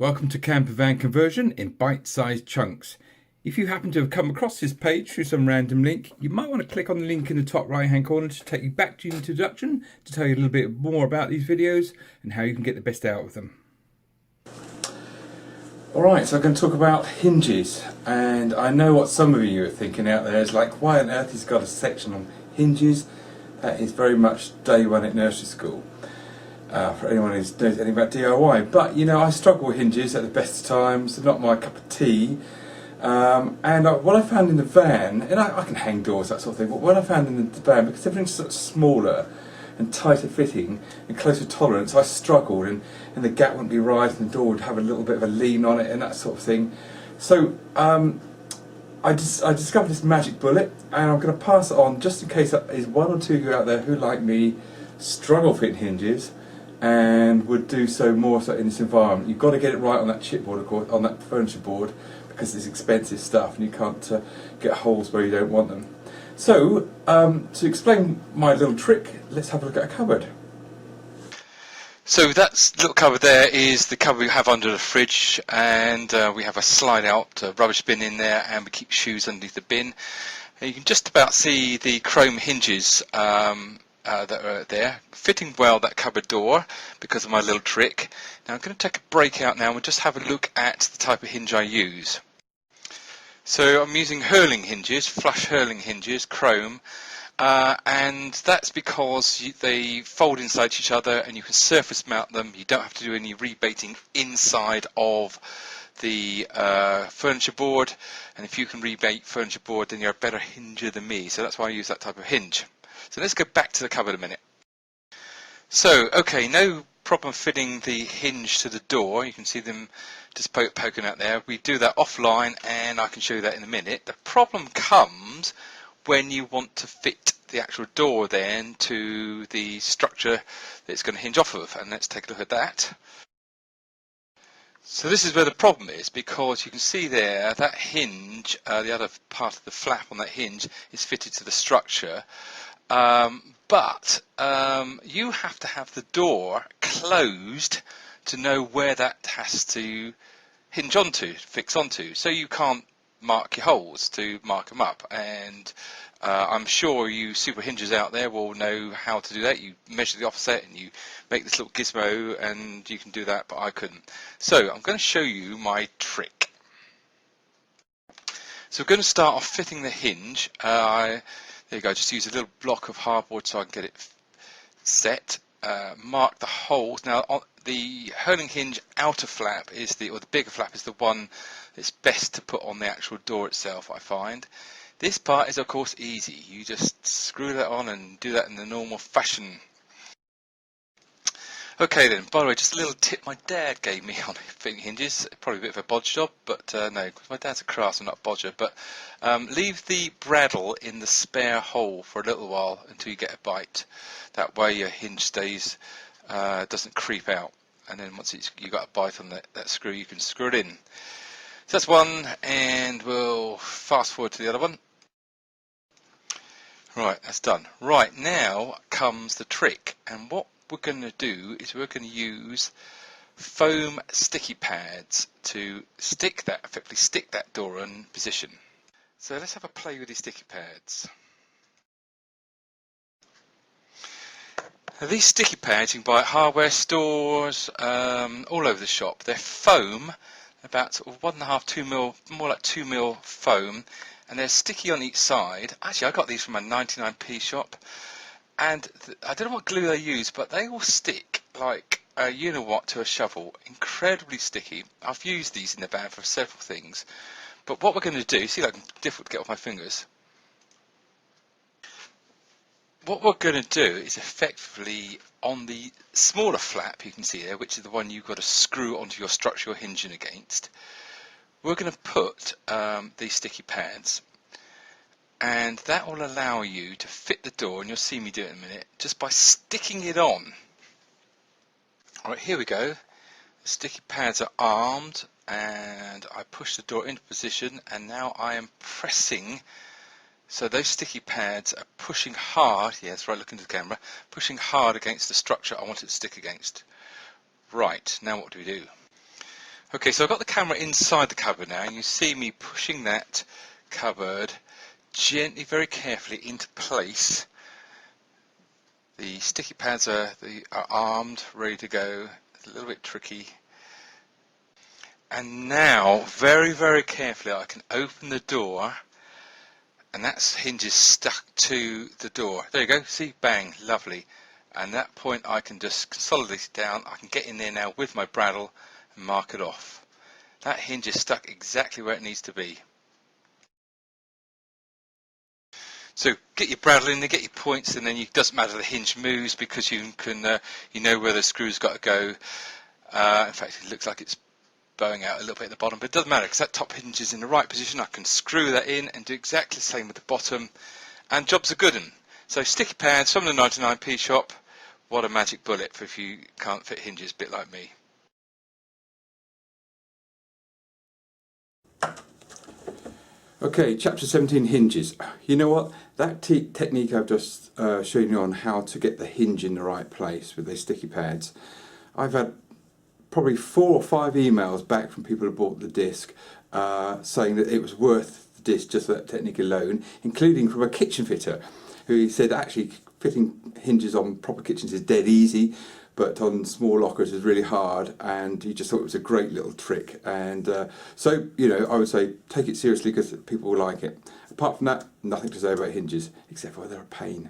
Welcome to Camper Van Conversion in bite-sized chunks. If you happen to have come across this page through some random link, you might want to click on the link in the top right hand corner to take you back to the introduction to tell you a little bit more about these videos and how you can get the best out of them. Alright, so I'm going to talk about hinges, and I know what some of you are thinking out there is like, why on earth has got a section on hinges? That is very much day one at nursery school. For anyone who knows anything about DIY, but you know, I struggle with hinges at the best of times. They're not my cup of tea. What I found in the van, and I can hang doors, that sort of thing, but what I found in the van, because everything's sort of smaller and tighter fitting and closer tolerance, I struggled, and the gap wouldn't be right, and the door would have a little bit of a lean on it and that sort of thing. So I discovered this magic bullet, and I'm going to pass it on just in case there is one or two of you out there who, like me, struggle fitting hinges and would do so more so in this environment. You've got to get it right on that chipboard, of course, on that furniture board, because it's expensive stuff and you can't get holes where you don't want them. So, to explain my little trick, let's have a look at a cupboard. So that little cupboard there is the cupboard we have under the fridge, and we have a slide out rubbish bin in there, and we keep shoes underneath the bin. And you can just about see the chrome hinges that are there, fitting well that cupboard door because of my little trick. Now I'm going to take a break out now and we'll just have a look at the type of hinge I use. So I'm using hurling hinges, flush hurling hinges, chrome, and that's because they fold inside each other and you can surface mount them. You don't have to do any rebating inside of the furniture board, and if you can rebate furniture board, then you're a better hinger than me, so that's why I use that type of hinge. So let's go back to the cupboard a minute. So, okay, no problem fitting the hinge to the door. You can see them just poking out there. We do that offline, and I can show you that in a minute. The problem comes when you want to fit the actual door then to the structure that it's going to hinge off of, and let's take a look at that. So this is where the problem is, because you can see there that hinge, the other part of the flap on that hinge is fitted to the structure, but you have to have the door closed to know where that has to hinge onto, fix onto, so you can't mark your holes to mark them up. And I'm sure you super hingers out there will know how to do that. You measure the offset and you make this little gizmo and you can do that, but I couldn't. So I'm going to show you my trick. So we're going to start off fitting the hinge. There you go, just use a little block of hardboard so I can get it set. Mark the holes. Now on the hurling hinge outer flap is the bigger flap is the one that's best to put on the actual door itself, I find. This part is of course easy. You just screw that on and do that in the normal fashion. Okay then, by the way, just a little tip my dad gave me on fitting hinges. Probably a bit of a bodge job, but no, because my dad's a craftsman, not a bodger. But leave the bradawl in the spare hole for a little while until you get a bite. That way your hinge stays, doesn't creep out. And then once you got a bite on that screw, you can screw it in. So that's one, and we'll fast forward to the other one. Right, that's done. Right, now comes the trick, and what we're going to do is we're going to use foam sticky pads to effectively stick that door in position. So let's have a play with these sticky pads. Now, these sticky pads you can buy at hardware stores, all over the shop. They're foam, about sort of 1.5, 2 mil, more like 2 mil foam, and they're sticky on each side. Actually, I got these from a 99p shop, and I don't know what glue they use, but they will stick like a you-know-what to a shovel. Incredibly sticky. I've used these in the van for several things, but what we're going to do, see, like, difficult to get off my fingers. What we're going to do is effectively on the smaller flap you can see there, which is the one you've got to screw onto your structure you're hinging against, we're going to put these sticky pads, and that will allow you to fit the door, and you'll see me do it in a minute, just by sticking it on. Alright, here we go. The sticky pads are armed, and I push the door into position, and now I am pressing. So those sticky pads are pushing hard, yes, right, look into the camera, pushing hard against the structure I want it to stick against. Right, now what do we do? Okay, so I've got the camera inside the cupboard now, and you see me pushing that cupboard gently, very carefully into place. The sticky pads are armed, ready to go. It's a little bit tricky. And now, very, very carefully, I can open the door, and that's hinges stuck to the door. There you go, see, bang, lovely. And at that point I can just consolidate it down. I can get in there now with my bradawl and mark it off. That hinge is stuck exactly where it needs to be. So get your bradawl in there, get your points, and then it doesn't matter the hinge moves because you can you know where the screw's got to go. In fact, it looks like it's bowing out a little bit at the bottom, but it doesn't matter because that top hinge is in the right position. I can screw that in and do exactly the same with the bottom, and job's a good one. So sticky pads from the 99p shop. What a magic bullet for if you can't fit hinges, a bit like me. Okay, chapter 17, hinges. You know what? That technique I've just shown you on how to get the hinge in the right place with those sticky pads, I've had probably 4 or 5 emails back from people who bought the disc saying that it was worth the disc just for that technique alone, including from a kitchen fitter who said actually fitting hinges on proper kitchens is dead easy, but on small lockers is really hard, and he just thought it was a great little trick. And so, you know, I would say take it seriously because people will like it. Apart from that, nothing to say about hinges, except for they're a pain.